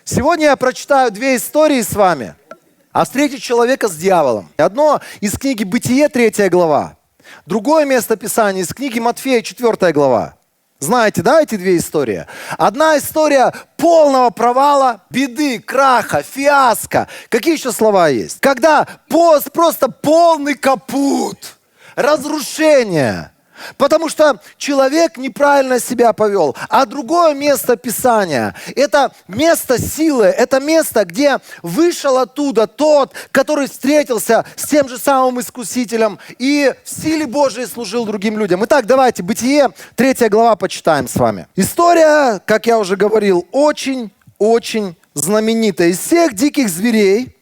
Сегодня я прочитаю две истории с вами о встрече человека с дьяволом. Одно из книги «Бытие», 3 глава. Другое место Писания из книги Матфея, 4 глава. Знаете, да, эти две истории? Одна история полного провала, беды, краха, фиаско. Какие еще слова есть? Когда просто полный капут, разрушение. Потому что человек неправильно себя повел. А другое место Писания – это место силы, это место, где вышел оттуда тот, который встретился с тем же самым искусителем и в силе Божией служил другим людям. Итак, давайте Бытие, 3 глава почитаем с вами. История, как я уже говорил, очень-очень знаменитая. Из всех диких зверей,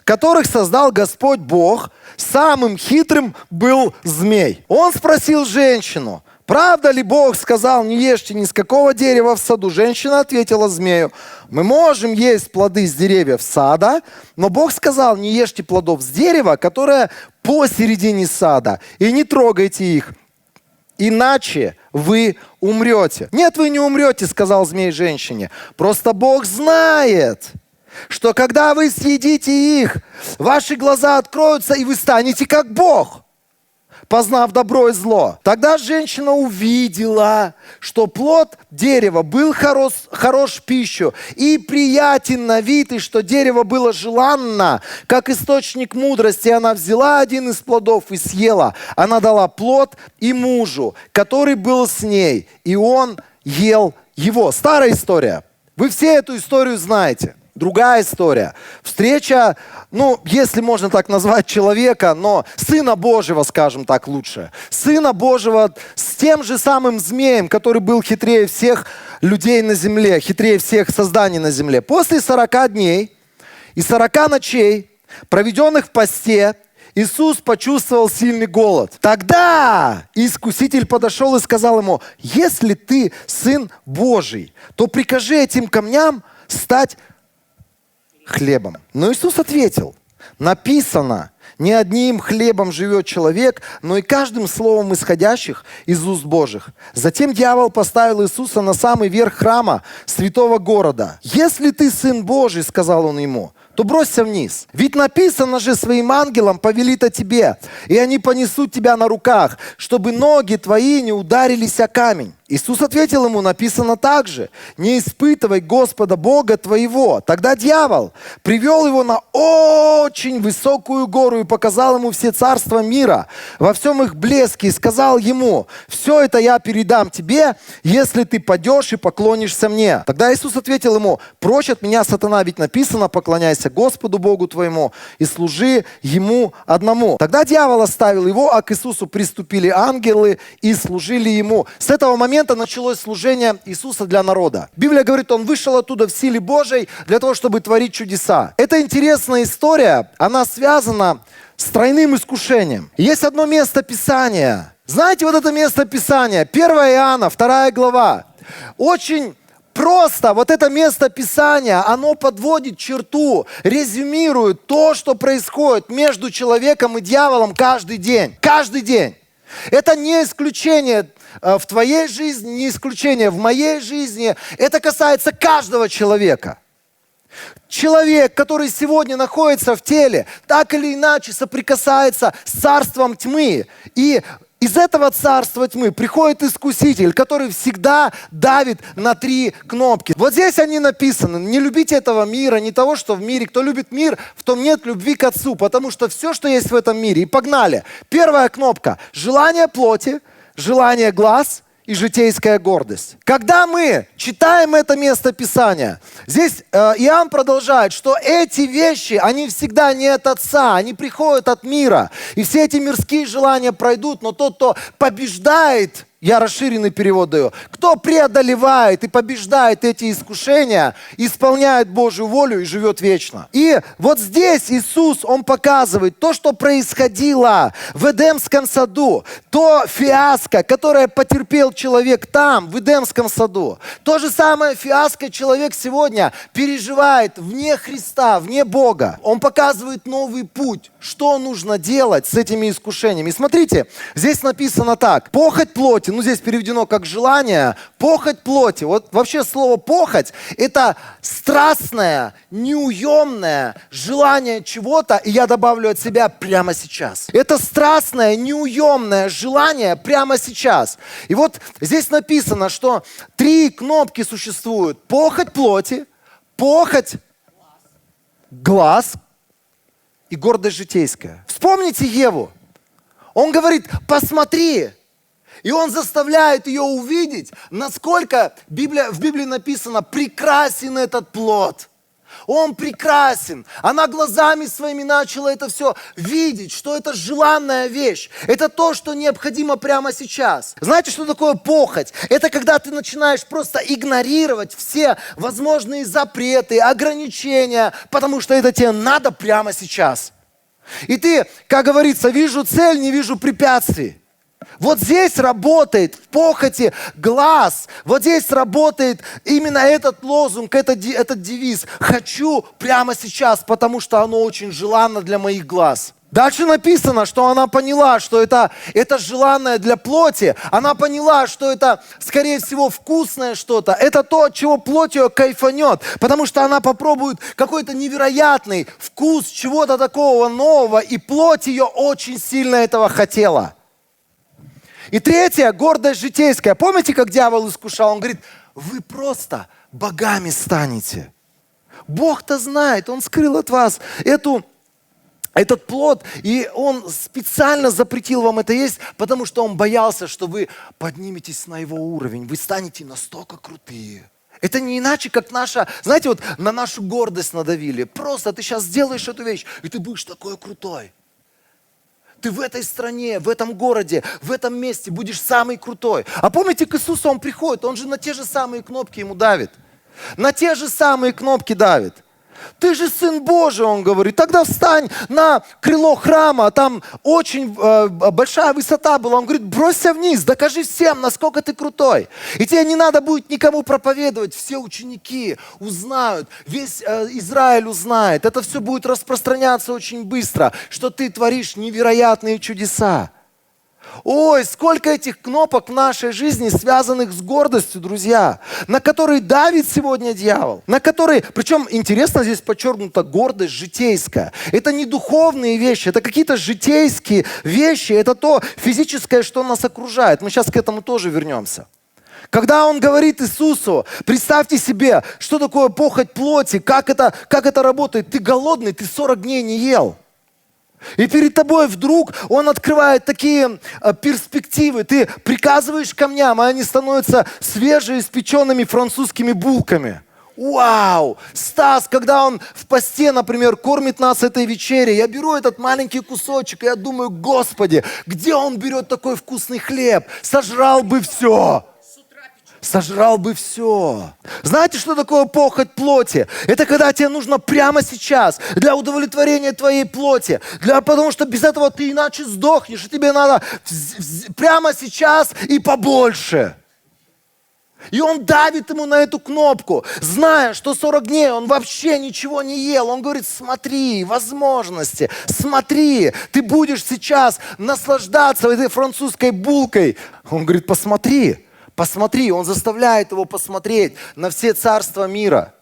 которых создал Господь Бог, самым хитрым был змей. Он спросил женщину: правда ли Бог сказал, не ешьте ни с какого дерева в саду? Женщина ответила змею: мы можем есть плоды с деревьев сада, но Бог сказал, не ешьте плодов с дерева, которое посередине сада, и не трогайте их, иначе вы умрете. Нет, вы не умрете, сказал змей женщине. Просто Бог знает, что когда вы съедите их, ваши глаза откроются, и вы станете как Бог, познав добро и зло. Тогда женщина увидела, что плод дерева был хорош в пищу и приятен на вид, и что дерево было желанно, как источник мудрости. Она взяла один из плодов и съела. Она дала плод и мужу, который был с ней, и он ел его. Старая история. Вы все эту историю знаете. Другая история. Встреча, если можно так назвать человека, но Сына Божьего, скажем так, лучше. Сына Божьего с тем же самым змеем, который был хитрее всех людей на земле, хитрее всех созданий на земле. После 40 дней и 40 ночей, проведенных в посте, Иисус почувствовал сильный голод. Тогда искуситель подошел и сказал ему: если ты Сын Божий, то прикажи этим камням стать хлебом. Но Иисус ответил: написано, не одним хлебом живет человек, но и каждым словом исходящих из уст Божьих. Затем дьявол поставил Иисуса на самый верх храма, святого города. Если ты Сын Божий, сказал он ему, то бросься вниз. Ведь написано же, своим ангелам повелит о тебе, и они понесут тебя на руках, чтобы ноги твои не ударились о камень. Иисус ответил ему: написано также, не испытывай Господа Бога твоего. Тогда дьявол привел его на очень высокую гору и показал ему все царства мира во всем их блеске, и сказал ему: все это я передам тебе, если ты падешь и поклонишься мне. Тогда Иисус ответил ему: прочь от меня, сатана, ведь написано, поклоняйся Господу Богу твоему и служи Ему одному. Тогда дьявол оставил его, а к Иисусу приступили ангелы и служили Ему. С этого момента началось служение Иисуса для народа. Библия говорит, Он вышел оттуда в силе Божьей для того, чтобы творить чудеса. Это интересная история, она связана с тройным искушением. Есть одно место Писания. Знаете, вот это место Писания, 1 Иоанна, 2 глава. Очень просто вот это место Писания, оно подводит черту, резюмирует то, что происходит между человеком и дьяволом каждый день. Каждый день. Это не исключение в твоей жизни, не исключение в моей жизни. Это касается каждого человека. Человек, который сегодня находится в теле, так или иначе соприкасается с царством тьмы. И из этого царства тьмы приходит искуситель, который всегда давит на 3 кнопки. Вот здесь они написаны: не любите этого мира, не того, что в мире. Кто любит мир, в том нет любви к Отцу, потому что все, что есть в этом мире. И погнали. Первая кнопка – желание плоти, желание глаз и житейская гордость. Когда мы читаем это место Писания, здесь Иоанн продолжает, что эти вещи, они всегда не от Отца, они приходят от мира. И все эти мирские желания пройдут, но тот, кто побеждает, я расширенный перевод даю, кто преодолевает и побеждает эти искушения, исполняет Божью волю и живет вечно. И вот здесь Иисус, Он показывает то, что происходило в Эдемском саду, то фиаско, которое потерпел человек там, в Эдемском саду. То же самое фиаско человек сегодня переживает вне Христа, вне Бога. Он показывает новый путь, что нужно делать с этими искушениями. И смотрите, здесь написано так: похоть плоти, ну здесь переведено как желание, похоть плоти. Вот вообще слово похоть – это страстное, неуемное желание чего-то, и я добавлю от себя прямо сейчас. Это страстное, неуемное желание прямо сейчас. И вот здесь написано, что 3 кнопки существуют. Похоть плоти, похоть глаз и гордость житейская. Вспомните Еву. Он говорит, посмотри. И он заставляет ее увидеть, насколько в Библии написано, прекрасен этот плод. Он прекрасен. Она глазами своими начала это все видеть, что это желанная вещь. Это то, что необходимо прямо сейчас. Знаете, что такое похоть? Это когда ты начинаешь просто игнорировать все возможные запреты, ограничения, потому что это тебе надо прямо сейчас. И ты, как говорится, вижу цель, не вижу препятствий. Вот здесь работает в похоти глаз. Вот здесь работает именно этот лозунг, этот девиз. Хочу прямо сейчас, потому что оно очень желанно для моих глаз. Дальше написано, что она поняла, что это желанное для плоти. Она поняла, что это, скорее всего, вкусное что-то. Это то, от чего плоть ее кайфанет. Потому что она попробует какой-то невероятный вкус чего-то такого нового. И плоть ее очень сильно этого хотела. И третье, гордость житейская. Помните, как дьявол искушал? Он говорит, вы просто богами станете. Бог-то знает, Он скрыл от вас этот плод, и Он специально запретил вам это есть, потому что Он боялся, что вы подниметесь на Его уровень, вы станете настолько крутые. Это не иначе, как знаете, вот на нашу гордость надавили. Просто ты сейчас сделаешь эту вещь, и ты будешь такой крутой. Ты в этой стране, в этом городе, в этом месте будешь самый крутой. А помните, к Иисусу Он приходит, Он же на те же самые кнопки Ему давит. На те же самые кнопки давит. Ты же Сын Божий, Он говорит. Тогда встань на крыло храма, там очень большая высота была. Он говорит, бросься вниз, докажи всем, насколько ты крутой. И тебе не надо будет никому проповедовать. Все ученики узнают, весь Израиль узнает. Это все будет распространяться очень быстро, что ты творишь невероятные чудеса. Ой, сколько этих кнопок в нашей жизни, связанных с гордостью, друзья, на которые давит сегодня дьявол, причем интересно здесь подчеркнуто, гордость житейская. Это не духовные вещи, это какие-то житейские вещи, это то физическое, что нас окружает. Мы сейчас к этому тоже вернемся. Когда Он говорит Иисусу, представьте себе, что такое похоть плоти, как это работает. Ты голодный, ты 40 дней не ел. И перед тобой вдруг Он открывает такие перспективы. Ты приказываешь камням, а они становятся свежеиспеченными французскими булками. Вау! Стас, когда он в посте, например, кормит нас этой вечерей, я беру этот маленький кусочек, и я думаю, Господи, где Он берет такой вкусный хлеб? Сожрал бы все. Сожрал бы все. Знаете, что такое похоть плоти? Это когда тебе нужно прямо сейчас, для удовлетворения твоей плоти. Потому что без этого ты иначе сдохнешь, и тебе надо прямо сейчас и побольше. И Он давит ему на эту кнопку, зная, что 40 дней он вообще ничего не ел. Он говорит, смотри, возможности, смотри, ты будешь сейчас наслаждаться этой французской булкой. Он говорит, посмотри. Посмотри, Он заставляет его посмотреть на все царства мира.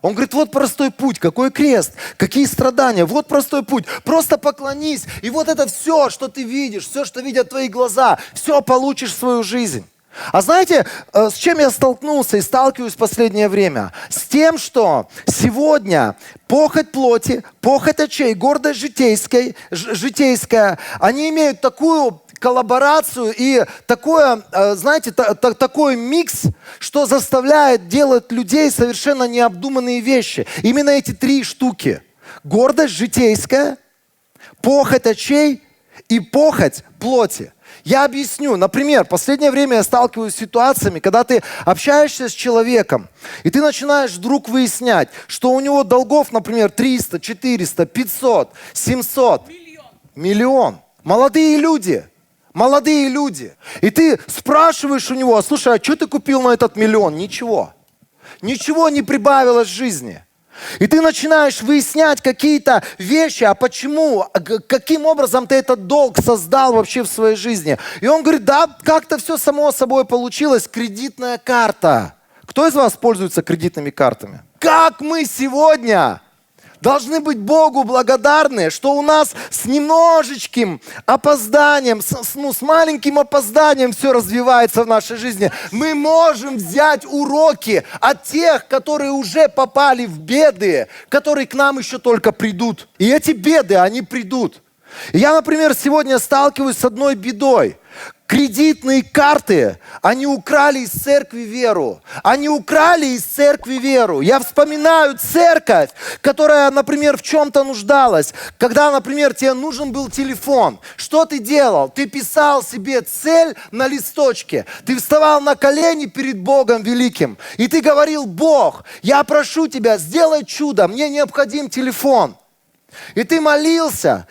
Он говорит, вот простой путь, какой крест, какие страдания, вот простой путь, просто поклонись. И вот это все, что ты видишь, все, что видят твои глаза, все получишь в свою жизнь. А знаете, с чем я столкнулся и сталкиваюсь в последнее время? С тем, что сегодня похоть плоти, похоть очей, гордость житейская, они имеют такую коллаборацию и такое, знаете, такой микс, что заставляет делать людей совершенно необдуманные вещи. Именно эти 3 штуки. Гордость житейская, похоть очей и похоть плоти. Я объясню. Например, в последнее время я сталкиваюсь с ситуациями, когда ты общаешься с человеком, и ты начинаешь вдруг выяснять, что у него долгов, например, 300, 400, 500, 700, миллион. Молодые люди. И ты спрашиваешь у него, слушай, а что ты купил на этот миллион? Ничего. Ничего не прибавилось в жизни. И ты начинаешь выяснять какие-то вещи, а почему, каким образом ты этот долг создал вообще в своей жизни. И он говорит, да, как-то все само собой получилось, кредитная карта. Кто из вас пользуется кредитными картами? Как мы сегодня должны быть Богу благодарны, что у нас с немножечким опозданием, с маленьким опозданием все развивается в нашей жизни. Мы можем взять уроки от тех, которые уже попали в беды, которые к нам еще только придут. И эти беды, они придут. Я, например, сегодня сталкиваюсь с одной бедой. Кредитные карты, они украли из церкви веру. Они украли из церкви веру. Я вспоминаю церковь, которая, например, в чем-то нуждалась. Когда, например, тебе нужен был телефон. Что ты делал? Ты писал себе цель на листочке. Ты вставал на колени перед Богом великим. И ты говорил, Бог, я прошу тебя, сделай чудо, мне необходим телефон. И ты молился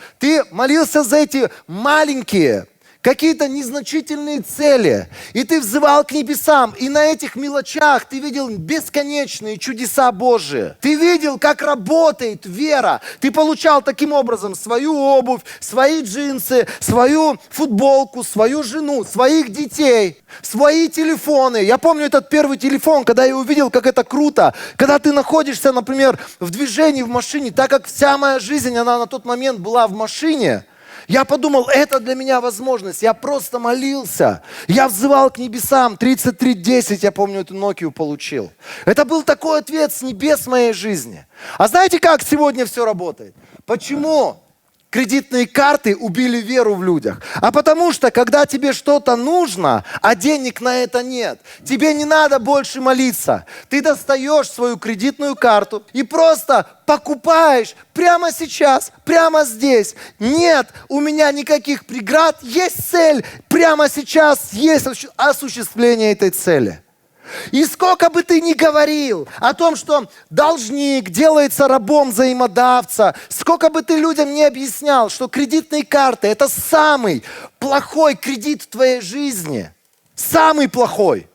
за эти маленькие, какие-то незначительные цели. И ты взывал к небесам. И на этих мелочах ты видел бесконечные чудеса Божии. Ты видел, как работает вера. Ты получал таким образом свою обувь, свои джинсы, свою футболку, свою жену, своих детей, свои телефоны. Я помню этот первый телефон, когда я увидел, как это круто. Когда ты находишься, например, в движении в машине, так как вся моя жизнь, она на тот момент была в машине, я подумал, это для меня возможность. Я просто молился. Я взывал к небесам. 3310, я помню, эту Nokia получил. Это был такой ответ с небес моей жизни. А знаете, как сегодня все работает? Почему кредитные карты убили веру в людях? А потому что, когда тебе что-то нужно, а денег на это нет, тебе не надо больше молиться. Ты достаешь свою кредитную карту и просто покупаешь прямо сейчас, прямо здесь. Нет у меня никаких преград, есть цель. Прямо сейчас есть осуществление этой цели. И сколько бы ты ни говорил о том, что должник делается рабом взаимодавца, сколько бы ты людям не объяснял, что кредитные карты – это самый плохой кредит в твоей жизни. Самый плохой.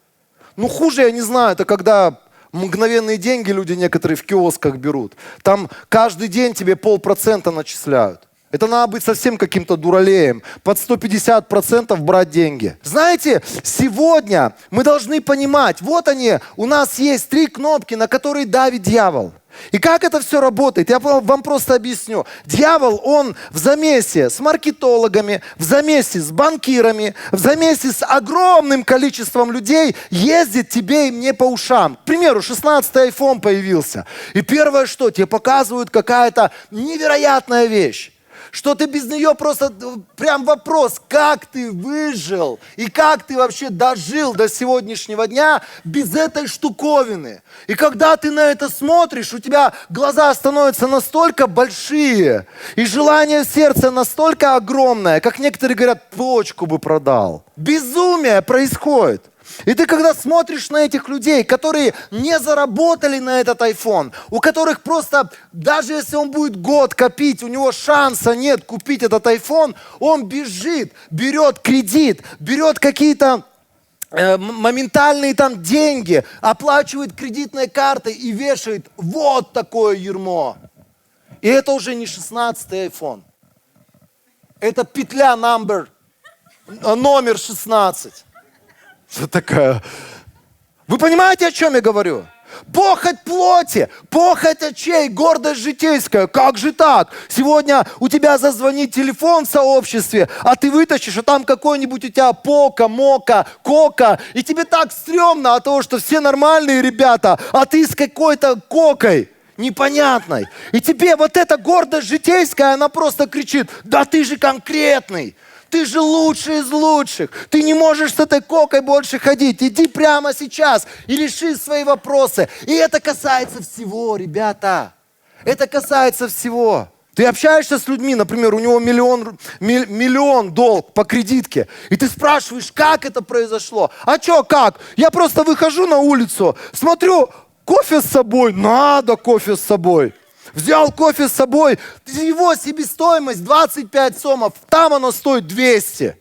Ну, хуже, я не знаю, это когда мгновенные деньги люди некоторые в киосках берут. Там каждый день тебе 0,5% начисляют. Это надо быть совсем каким-то дуралеем. Под 150% брать деньги. Знаете, сегодня мы должны понимать, вот они, у нас есть 3 кнопки, на которые давит дьявол. И как это все работает? Я вам просто объясню. Дьявол, он в замесе с маркетологами, в замесе с банкирами, в замесе с огромным количеством людей ездит тебе и мне по ушам. К примеру, 16-й iPhone появился. И первое, что тебе показывают, какая-то невероятная вещь. Что ты без нее просто, прям вопрос, как ты выжил и как ты вообще дожил до сегодняшнего дня без этой штуковины. И когда ты на это смотришь, у тебя глаза становятся настолько большие, и желание в сердце настолько огромное, как некоторые говорят, почку бы продал. Безумие происходит. И ты когда смотришь на этих людей, которые не заработали на этот iPhone, у которых просто, даже если он будет год копить, у него шанса нет купить этот iPhone, он бежит, берет кредит, берет какие-то моментальные там деньги, оплачивает кредитной картой и вешает вот такое ярмо. И это уже не 16-й iPhone. Это петля номер 16. Что такая? Вы понимаете, о чем я говорю? Похоть плоти, похоть очей, гордость житейская. Как же так? Сегодня у тебя зазвонит телефон в сообществе, а ты вытащишь, а там какой-нибудь у тебя пока, мока, кока. И тебе так стрёмно от того, что все нормальные ребята, а ты с какой-то кокой непонятной. И тебе вот эта гордость житейская, она просто кричит, да ты же конкретный. Ты же лучший из лучших. Ты не можешь с этой кокой больше ходить. Иди прямо сейчас и реши свои вопросы. И это касается всего, ребята. Это касается всего. Ты общаешься с людьми, например, у него миллион долг по кредитке. И ты спрашиваешь, как это произошло? А что, как? Я просто выхожу на улицу, смотрю, кофе с собой. Надо кофе с собой. Взял кофе с собой, его себестоимость 25 сомов, там оно стоит 200.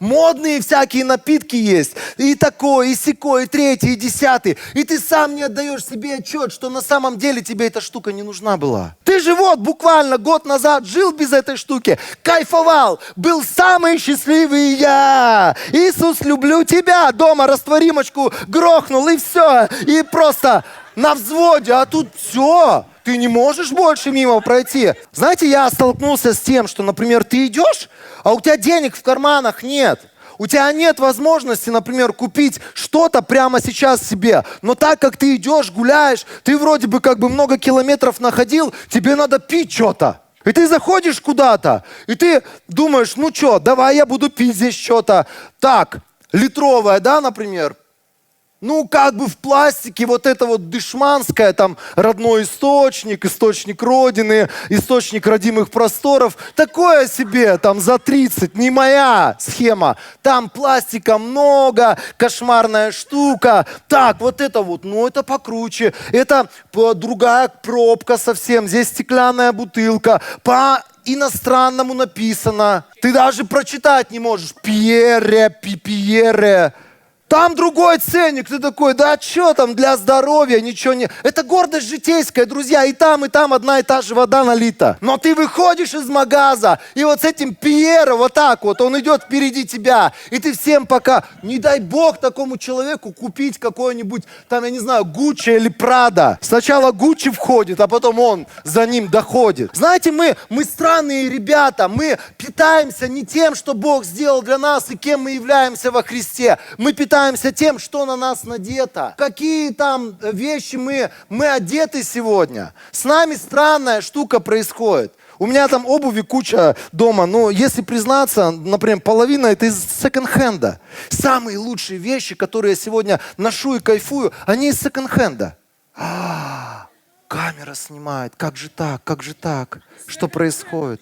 Модные всякие напитки есть. И такой, и сякой, и третий, и десятый. И ты сам не отдаешь себе отчет, что на самом деле тебе эта штука не нужна была. Ты же вот буквально год назад жил без этой штуки, кайфовал, был самый счастливый я. Иисус, люблю тебя. Дома растворимочку грохнул, и все. И просто на взводе, а тут все. Ты не можешь больше мимо пройти. Знаете, я столкнулся с тем, что, например, ты идешь, а у тебя денег в карманах нет. У тебя нет возможности, например, купить что-то прямо сейчас себе. Но так как ты идешь, гуляешь, ты вроде бы как бы много километров находил, тебе надо пить что-то. И ты заходишь куда-то, и ты думаешь, ну что, давай я буду пить здесь что-то. Так, литровое, да, например. Ну, как бы в пластике вот это вот дешманское, там, родной источник, источник Родины, источник родимых просторов. Такое себе, там, за 30, не моя схема. Там пластика много, кошмарная штука. Так, вот это вот, ну, это покруче. Это другая пробка совсем. Здесь стеклянная бутылка. По-иностранному написано. Ты даже прочитать не можешь. Пьере, пипьере. Там другой ценник, ты такой, да что там для здоровья, ничего не... Это гордость житейская, друзья, и там одна и та же вода налита. Но ты выходишь из магаза, и вот с этим Пьеро вот так вот, он идет впереди тебя, и ты всем пока, не дай бог такому человеку купить какой-нибудь, там, я не знаю, Гуччи или Прада. Сначала Гуччи входит, а потом он за ним доходит. Знаете, мы странные ребята, мы питаемся не тем, что Бог сделал для нас и кем мы являемся во Христе. Мы питаемся тем, что на нас надето. Какие там вещи мы одеты сегодня. С нами странная штука происходит. У меня там обуви куча дома, но если признаться, например, половина это из секонд-хенда. Самые лучшие вещи, которые я сегодня ношу и кайфую, они из секонд-хенда. Камера снимает. Как же так? Как же так? Что происходит?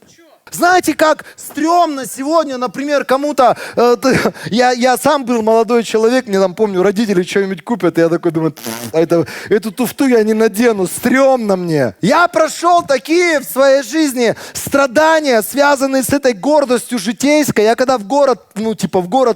Знаете, как стрёмно сегодня, например, кому-то... Я сам был молодой человек, мне там, помню, родители что-нибудь купят, и я такой думаю, эту туфту я не надену, стрёмно мне. Я прошел такие в своей жизни страдания, связанные с этой гордостью житейской. Я когда в город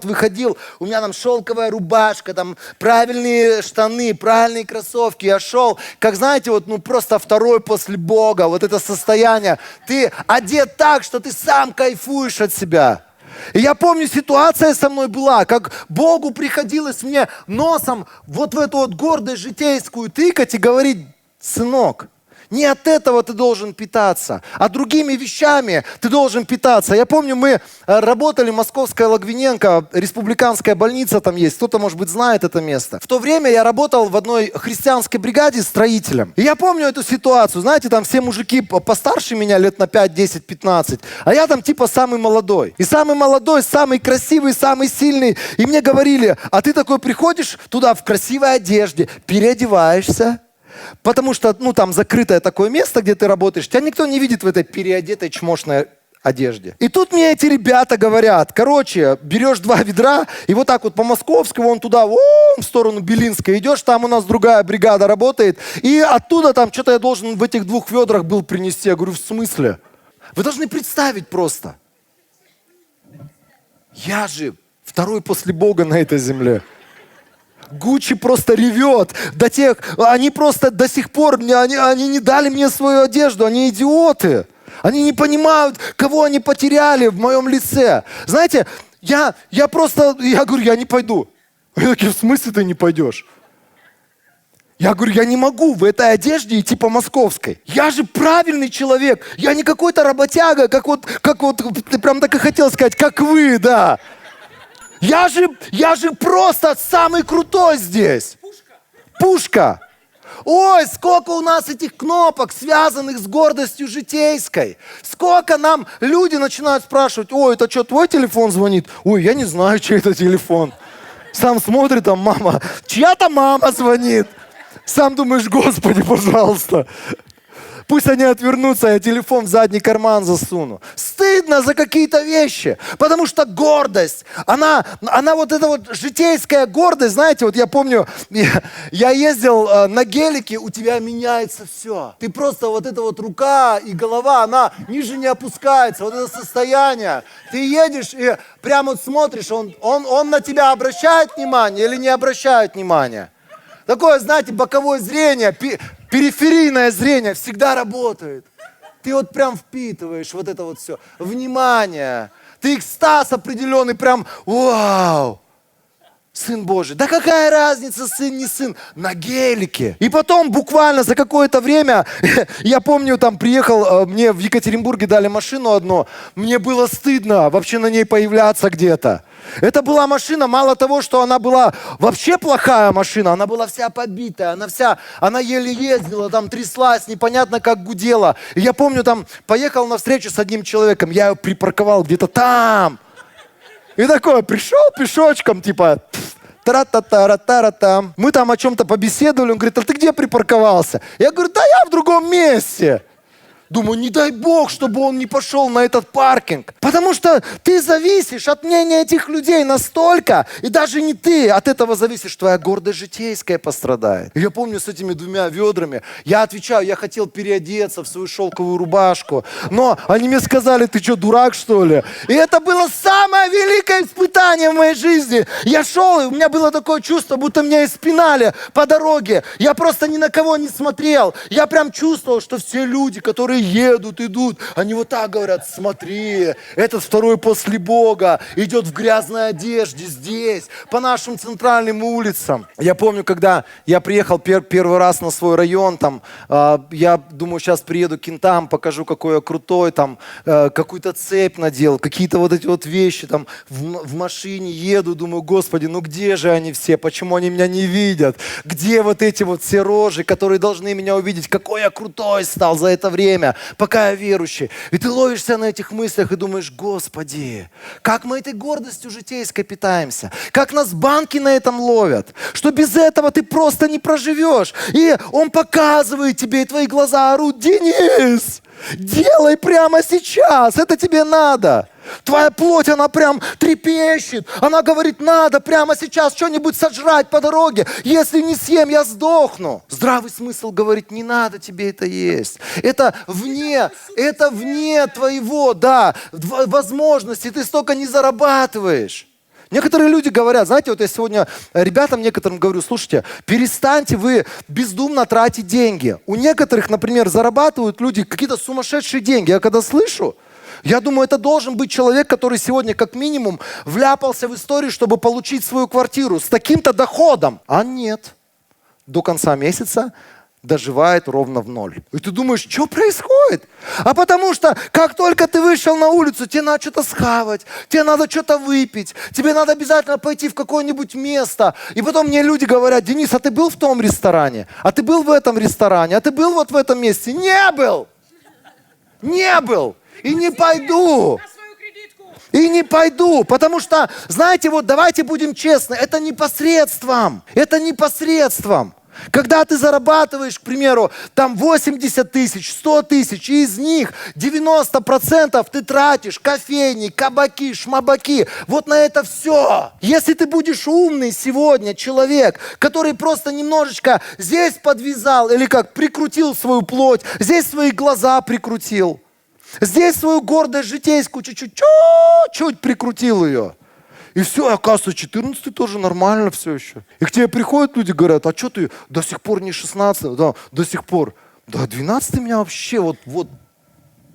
выходил, у меня там шелковая рубашка, там правильные штаны, правильные кроссовки. Я шел, как знаете, вот просто второй после Бога, вот это состояние. Ты одет так, что ты сам кайфуешь от себя. И я помню, ситуация со мной была, как Богу приходилось мне носом вот в эту вот гордость житейскую тыкать и говорить, сынок, не от этого ты должен питаться, а другими вещами ты должен питаться. Я помню, мы работали, Московская Логвиненко, республиканская больница там есть, кто-то, может быть, знает это место. В то время я работал в одной христианской бригаде строителем. И я помню эту ситуацию, знаете, там все мужики постарше меня, лет на 5, 10, 15, а я там типа самый молодой. И самый молодой, самый красивый, самый сильный. И мне говорили, а ты такой приходишь туда в красивой одежде, переодеваешься, потому что, там закрытое такое место, где ты работаешь, тебя никто не видит в этой переодетой чмошной одежде. И тут мне эти ребята говорят, берешь 2 ведра, и вот так вот по Московскому, вон туда, в сторону Белинска идешь, там у нас другая бригада работает, и оттуда там что-то я должен в этих 2 ведрах был принести. Я говорю, в смысле? Вы должны представить просто. Я же второй после Бога на этой земле. Гуччи просто ревет. Они просто до сих пор, они не дали мне свою одежду, они идиоты. Они не понимают, кого они потеряли в моем лице. Знаете, я говорю, я не пойду. Они такие, в смысле ты не пойдешь? Я говорю, я не могу в этой одежде идти по Московской. Я же правильный человек. Я не какой-то работяга, как вот, ты прям так и хотел сказать, как вы, да. Я же просто самый крутой здесь. Пушка. Ой, сколько у нас этих кнопок, связанных с гордостью житейской. Сколько нам люди начинают спрашивать, ой, это что, твой телефон звонит? Ой, я не знаю, чей это телефон. Сам смотрит, там мама, чья-то мама звонит. Сам думаешь, Господи, пожалуйста. Пусть они отвернутся, я телефон в задний карман засуну. Стыдно за какие-то вещи, потому что гордость, она вот эта вот житейская гордость, знаете, вот я помню, я ездил на гелике, у тебя меняется все. Ты просто вот эта вот рука и голова, она ниже не опускается, вот это состояние. Ты едешь и прямо вот смотришь, он на тебя обращает внимание или не обращает внимания. Такое, знаете, боковое зрение, периферийное зрение всегда работает. Ты вот прям впитываешь вот это вот все. Внимание. Ты экстаз определенный, прям вау. Сын Божий. Да какая разница, сын, не сын? На гелике. И потом буквально за какое-то время, я помню, там приехал, мне в Екатеринбурге дали машину одну. Мне было стыдно вообще на ней появляться где-то. Это была машина, мало того, что она была вообще плохая машина, она была вся побитая, она еле ездила, там тряслась, непонятно как гудела. И я помню, там поехал на встречу с одним человеком, я ее припарковал где-то там. И такой, пришел пешочком, типа, тара-та-тара-тара-там. Мы там о чем-то побеседовали, он говорит, а ты где припарковался? Я говорю, да я в другом месте. Думаю, не дай Бог, чтобы он не пошел на этот паркинг. Потому что ты зависишь от мнения этих людей настолько, и даже не ты, от этого зависишь, твоя гордость житейская пострадает. И я помню с этими 2 ведрами, я отвечаю, я хотел переодеться в свою шелковую рубашку, но они мне сказали, ты что, дурак что ли? И это было самое великое испытание в моей жизни. Я шел, и у меня было такое чувство, будто меня испинали по дороге. Я просто ни на кого не смотрел. Я прям чувствовал, что все люди, которые едут, идут, они вот так говорят, смотри, этот второй после Бога идет в грязной одежде здесь, по нашим центральным улицам. Я помню, когда я приехал первый раз на свой район, там, я думаю, сейчас приеду к кентам, покажу, какой я крутой, там, какую-то цепь надел, какие-то вот эти вот вещи, там, в машине еду, думаю, Господи, ну где же они все, почему они меня не видят, где вот эти вот все рожи, которые должны меня увидеть, какой я крутой стал за это время, пока я верующий. И ты ловишься на этих мыслях и думаешь, Господи, как мы этой гордостью житейской питаемся, как нас банки на этом ловят, что без этого ты просто не проживешь. И Он показывает тебе, и твои глаза орут, Денис, делай прямо сейчас, это тебе надо. Твоя плоть, она прям трепещет. Она говорит, надо прямо сейчас что-нибудь сожрать по дороге. Если не съем, я сдохну. Здравый смысл говорит, не надо тебе это есть. Это вне твоего, да, возможностей. Ты столько не зарабатываешь. Некоторые люди говорят, знаете, вот я сегодня ребятам некоторым говорю, слушайте, перестаньте вы бездумно тратить деньги. У некоторых, например, зарабатывают люди какие-то сумасшедшие деньги. Я когда слышу, я думаю, это должен быть человек, который сегодня как минимум вляпался в историю, чтобы получить свою квартиру с таким-то доходом. А нет. До конца месяца доживает ровно в 0. И ты думаешь, что происходит? А потому что, как только ты вышел на улицу, тебе надо что-то схавать, тебе надо что-то выпить, тебе надо обязательно пойти в какое-нибудь место. И потом мне люди говорят, Денис, а ты был в том ресторане? А ты был в этом ресторане? А ты был вот в этом месте? Не был! Не был! И не пойду. И не пойду, потому что, знаете, вот давайте будем честны, это непосредством. Это непосредством. Когда ты зарабатываешь, к примеру, там 80 тысяч, 100 тысяч, и из них 90% ты тратишь кофейни, кабаки, шмабаки, вот на это все. Если ты будешь умный сегодня человек, который просто немножечко здесь подвязал, или как, прикрутил свою плоть, здесь свои глаза прикрутил, здесь свою гордость житейскую чуть-чуть прикрутил ее. И все, оказывается, 14 тоже нормально все еще. И к тебе приходят люди, говорят, а что ты до сих пор не 16, да, до сих пор. Да, 12 меня вообще вот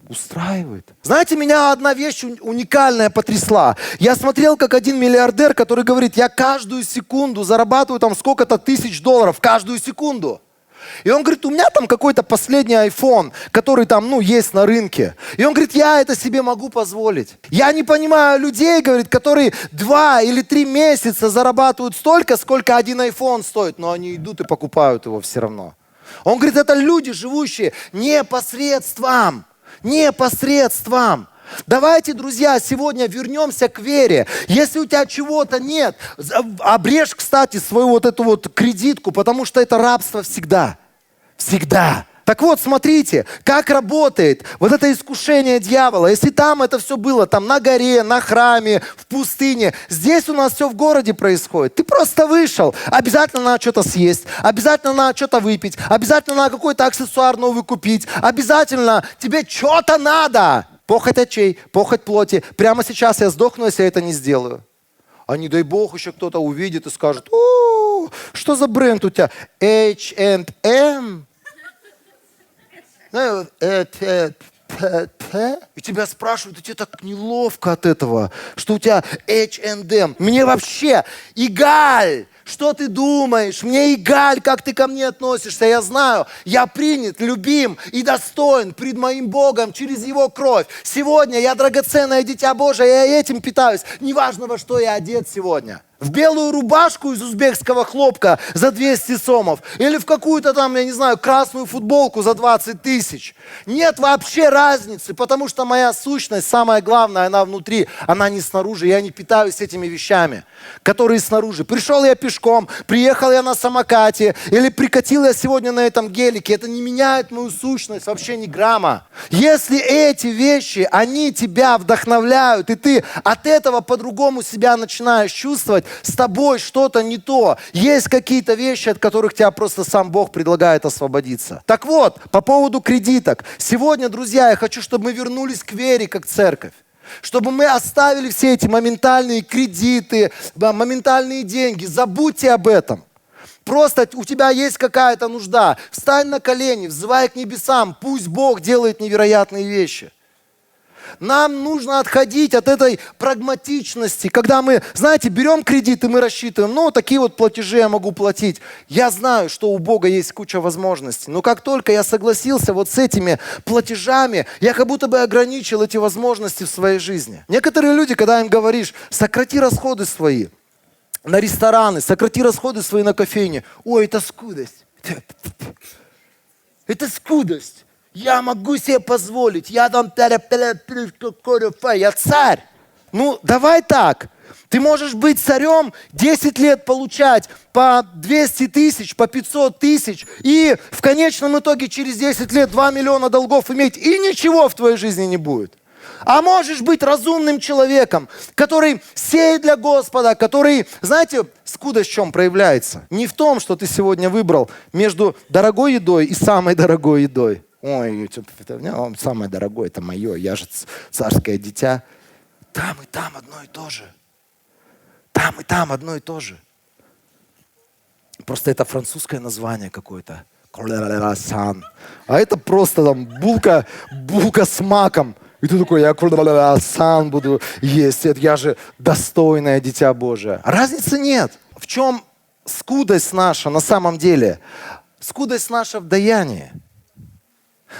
устраивает. Знаете, меня одна вещь уникальная потрясла. Я смотрел, как один миллиардер, который говорит, я каждую секунду зарабатываю там сколько-то тысяч долларов, каждую секунду. И он говорит, у меня там какой-то последний iPhone, который там, есть на рынке. И он говорит, я это себе могу позволить. Я не понимаю людей, говорит, которые 2 или 3 месяца зарабатывают столько, сколько один iPhone стоит, но они идут и покупают его все равно. Он говорит, это люди, живущие непосредством. Непосредством. Давайте, друзья, сегодня вернемся к вере. Если у тебя чего-то нет, обрежь, кстати, свою вот эту вот кредитку, потому что это рабство всегда. Всегда. Так вот, смотрите, как работает вот это искушение дьявола. Если там это все было, там на горе, на храме, в пустыне, здесь у нас все в городе происходит. Ты просто вышел, обязательно надо что-то съесть, обязательно надо что-то выпить, обязательно надо какой-то аксессуар новый купить, обязательно тебе что-то надо. Похоть очей, похоть плоти. Прямо сейчас я сдохну, если я это не сделаю. А не дай бог еще кто-то увидит и скажет: о, что за бренд у тебя? H&M? И тебя спрашивают, и тебе так неловко от этого, что у тебя H&M. Мне вообще эгаль, что ты думаешь, мне эгаль, как ты ко мне относишься. Я знаю, я принят, любим и достоин пред моим Богом через Его кровь. Сегодня я драгоценное дитя Божие, я этим питаюсь. Неважно, во что я одет сегодня. В белую рубашку из узбекского хлопка за 200 сомов. Или в какую-то там, я не знаю, красную футболку за 20 тысяч. Нет вообще разницы, потому что моя сущность, самое главное, она внутри, она не снаружи. Я не питаюсь этими вещами, которые снаружи. Пришел я пешком, приехал я на самокате, или прикатил я сегодня на этом гелике. Это не меняет мою сущность вообще ни грамма. Если эти вещи, они тебя вдохновляют, и ты от этого по-другому себя начинаешь чувствовать, с тобой что-то не то. Есть какие-то вещи, от которых тебя просто сам Бог предлагает освободиться. Так вот, по поводу кредиток. Сегодня, друзья, я хочу, чтобы мы вернулись к вере, как церковь. Чтобы мы оставили все эти моментальные кредиты, моментальные деньги. Забудьте об этом. Просто у тебя есть какая-то нужда. Встань на колени, взывай к небесам. Пусть Бог делает невероятные вещи. Нам нужно отходить от этой прагматичности, когда мы, знаете, берем кредит и мы рассчитываем, ну, такие вот платежи я могу платить. Я знаю, что у Бога есть куча возможностей, но как только я согласился вот с этими платежами, я как будто бы ограничил эти возможности в своей жизни. Некоторые люди, когда им говоришь, сократи расходы свои на рестораны, сократи расходы свои на кофейни, ой, это скудость. Это скудость. Я могу себе позволить, я там, я царь. Ну, давай так. Ты можешь быть царем, 10 лет получать по 200 тысяч, по 500 тысяч, и в конечном итоге через 10 лет 2 миллиона долгов иметь, и ничего в твоей жизни не будет. А можешь быть разумным человеком, который сеет для Господа, который, знаете, скудость в чем проявляется? Не в том, что ты сегодня выбрал между дорогой едой и самой дорогой едой. Ой, самое дорогое, это мое, я же царское дитя. Там и там одно и то же. Там и там одно и то же. Просто это французское название какое-то. А это просто там булка с маком. И ты такой, я буду есть, я же достойное дитя Божие. Разницы нет. В чем скудость наша на самом деле? Скудость наша в даянии.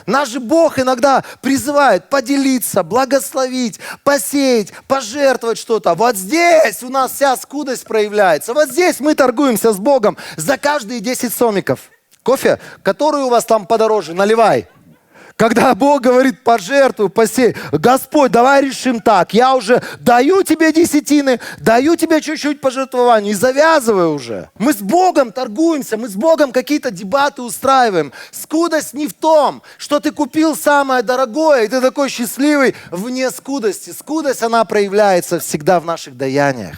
Наш же Бог иногда призывает поделиться, благословить, посеять, пожертвовать что-то. Вот здесь у нас вся скудость проявляется. Вот здесь мы торгуемся с Богом за каждые 10 сомиков. Кофе, который у вас там подороже, наливай. Когда Бог говорит, пожертвуй, посей, Господь, давай решим так, я уже даю тебе десятины, даю тебе чуть-чуть пожертвований, и завязывай уже. Мы с Богом торгуемся, мы с Богом какие-то дебаты устраиваем. Скудость не в том, что ты купил самое дорогое, и ты такой счастливый вне скудости. Скудость, она проявляется всегда в наших даяниях.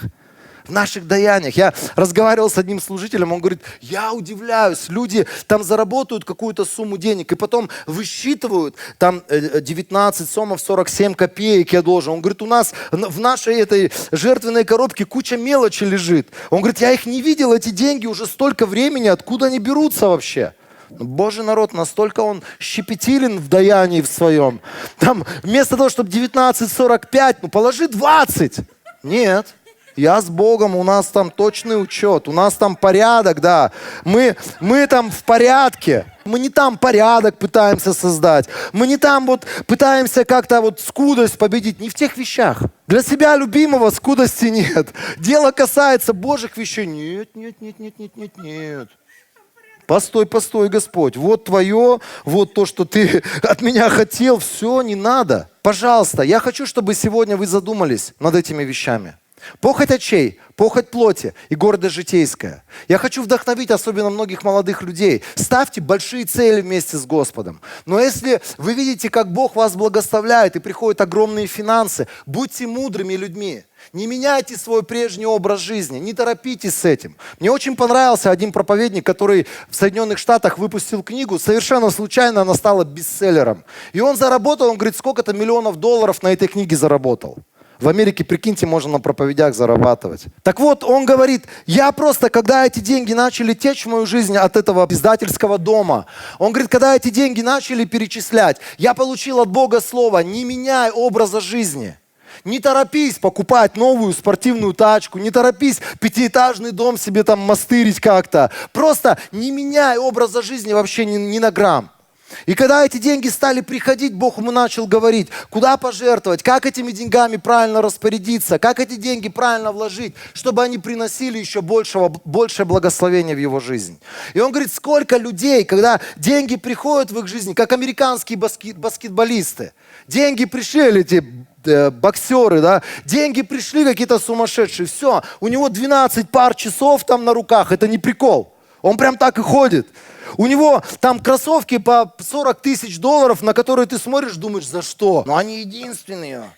В наших даяниях. Я разговаривал с одним служителем, он говорит, я удивляюсь, люди там заработают какую-то сумму денег и потом высчитывают, там 19 сомов 47 копеек я должен. Он говорит, у нас в нашей этой жертвенной коробке куча мелочи лежит. Он говорит, я их не видел, эти деньги уже столько времени, откуда они берутся вообще? Божий народ, настолько он щепетилен в даянии в своем. Там вместо того, чтобы 19,45, ну положи 20. Нет. Я с Богом, у нас там точный учет, у нас там порядок, да. Мы там в порядке. Мы не там порядок пытаемся создать. Мы не там вот пытаемся как-то вот скудость победить. Не в тех вещах. Для себя любимого скудости нет. Дело касается Божьих вещей. Нет. Постой, Господь. Вот твое, вот то, что ты от меня хотел. Все, не надо. Пожалуйста, я хочу, чтобы сегодня вы задумались над этими вещами. Похоть очей, похоть плоти и гордость житейская. Я хочу вдохновить особенно многих молодых людей. Ставьте большие цели вместе с Господом. Но если вы видите, как Бог вас благословляет и приходят огромные финансы, будьте мудрыми людьми. Не меняйте свой прежний образ жизни, не торопитесь с этим. Мне очень понравился один проповедник, который в Соединенных Штатах выпустил книгу, совершенно случайно она стала бестселлером. И он заработал, он говорит, сколько-то миллионов долларов на этой книге заработал. В Америке, прикиньте, можно на проповедях зарабатывать. Так вот, он говорит, я просто, когда эти деньги начали течь в мою жизнь от этого издательского дома, он говорит, когда эти деньги начали перечислять, я получил от Бога слово, не меняй образа жизни. Не торопись покупать новую спортивную тачку, не торопись пятиэтажный дом себе там мастырить как-то. Просто не меняй образа жизни вообще ни на грамм. И когда эти деньги стали приходить, Бог ему начал говорить, куда пожертвовать, как этими деньгами правильно распорядиться, как эти деньги правильно вложить, чтобы они приносили еще большее благословение в его жизнь. И он говорит, сколько людей, когда деньги приходят в их жизнь, как американские баскетболисты, деньги пришли, эти боксеры, да, деньги пришли какие-то сумасшедшие, все, у него 12 пар часов там на руках, это не прикол, он прям так и ходит. У него там кроссовки по 40 тысяч долларов, на которые ты смотришь, думаешь, за что? Но они единственные.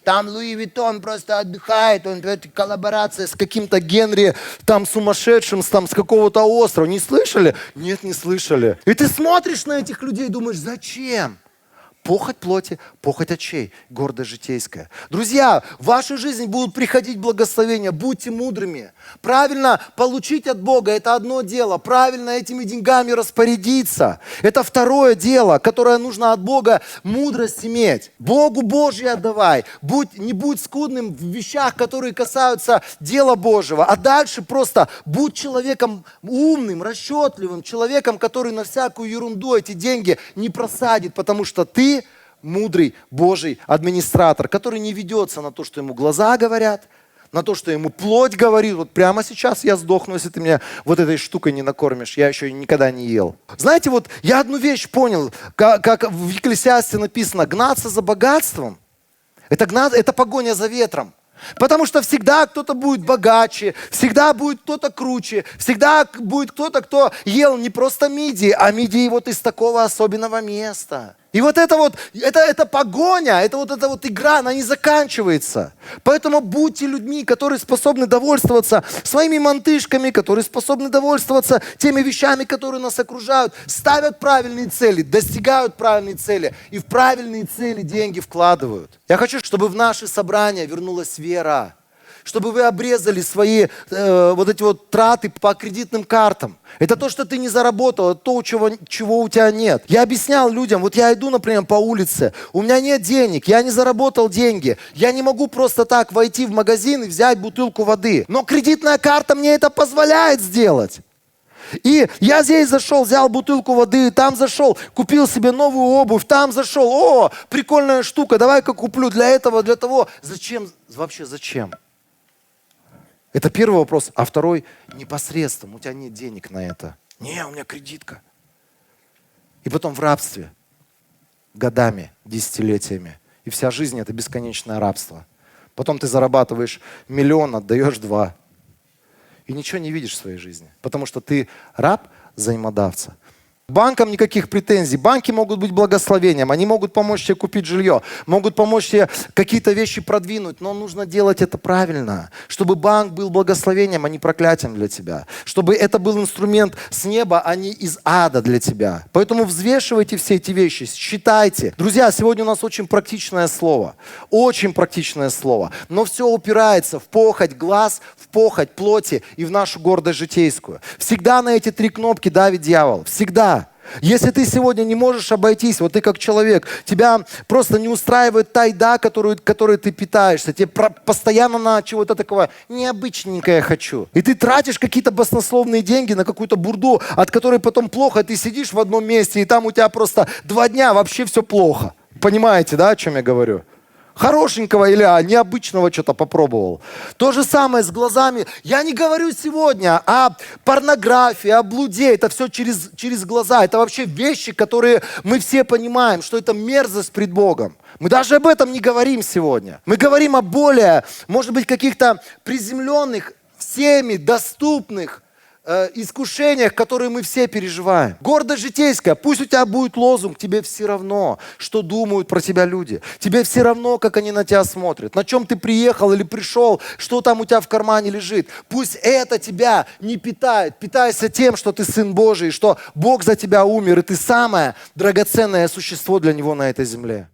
Там Луи Виттон просто отдыхает, он в коллаборации с каким-то Генри, там сумасшедшим, там с какого-то острова. Не слышали? Нет, не слышали. И ты смотришь на этих людей и думаешь, зачем? Похоть плоти, похоть очей, гордость житейская. Друзья, в вашу жизнь будут приходить благословения, будьте мудрыми. Правильно получить от Бога – это одно дело. Правильно этими деньгами распорядиться – это второе дело, которое нужно от Бога мудрость иметь. Богу Божье отдавай. Не будь скудным в вещах, которые касаются дела Божьего. А дальше просто будь человеком умным, расчетливым, человеком, который на всякую ерунду эти деньги не просадит, потому что ты мудрый Божий администратор, который не ведется на то, что ему глаза говорят, на то, что ему плоть говорит. Вот прямо сейчас я сдохну, если ты меня вот этой штукой не накормишь. Я еще никогда не ел. Знаете, вот я одну вещь понял, как в Екклесиасте написано, гнаться за богатством, это погоня за ветром. Потому что всегда кто-то будет богаче, всегда будет кто-то круче, всегда будет кто-то, кто ел не просто мидии, а мидии вот из такого особенного места. И вот это погоня, эта игра, она не заканчивается. Поэтому будьте людьми, которые способны довольствоваться своими мантышками, которые способны довольствоваться теми вещами, которые нас окружают, ставят правильные цели, достигают правильные цели и в правильные цели деньги вкладывают. Я хочу, чтобы в наше собрание вернулась вера. Чтобы вы обрезали свои траты по кредитным картам. Это то, что ты не заработал, это то, чего у тебя нет. Я объяснял людям, вот я иду, например, по улице, у меня нет денег, я не заработал деньги, я не могу просто так войти в магазин и взять бутылку воды. Но кредитная карта мне это позволяет сделать. И я здесь зашел, взял бутылку воды, там зашел, купил себе новую обувь, там зашел, о, прикольная штука, давай-ка куплю для этого, для того. Зачем? Вообще зачем? Это первый вопрос. А второй, непосредственно, у тебя нет денег на это. Не, у меня кредитка. И потом в рабстве. Годами, десятилетиями. И вся жизнь это бесконечное рабство. Потом ты зарабатываешь 1 миллион, отдаешь 2. И ничего не видишь в своей жизни. Потому что ты раб взаимодавца. Банкам никаких претензий. Банки могут быть благословением. Они могут помочь тебе купить жилье. Могут помочь тебе какие-то вещи продвинуть. Но нужно делать это правильно. Чтобы банк был благословением, а не проклятием для тебя. Чтобы это был инструмент с неба, а не из ада для тебя. Поэтому взвешивайте все эти вещи. Считайте. Друзья, сегодня у нас очень практичное слово. Очень практичное слово. Но все упирается в похоть глаз, в похоть плоти и в нашу гордость житейскую. Всегда на эти 3 кнопки давит дьявол. Всегда. Если ты сегодня не можешь обойтись, вот ты как человек, тебя просто не устраивает та еда, которой ты питаешься, тебе постоянно на чего-то такого необычненькое хочу. И ты тратишь какие-то баснословные деньги на какую-то бурду, от которой потом плохо, ты сидишь в одном месте, и там у тебя просто 2 дня вообще все плохо. Понимаете, да, о чем я говорю? Хорошенького или необычного что-то попробовал. То же самое с глазами. Я не говорю сегодня о порнографии, о блуде. Это все через глаза. Это вообще вещи, которые мы все понимаем, что это мерзость пред Богом. Мы даже об этом не говорим сегодня. Мы говорим о более, может быть, каких-то приземленных, всеми доступных искушениях, которые мы все переживаем. Гордость житейская. Пусть у тебя будет лозунг, тебе все равно, что думают про тебя люди. Тебе все равно, как они на тебя смотрят. На чем ты приехал или пришел, что там у тебя в кармане лежит. Пусть это тебя не питает. Питайся тем, что ты Сын Божий, что Бог за тебя умер, и ты самое драгоценное существо для Него на этой земле.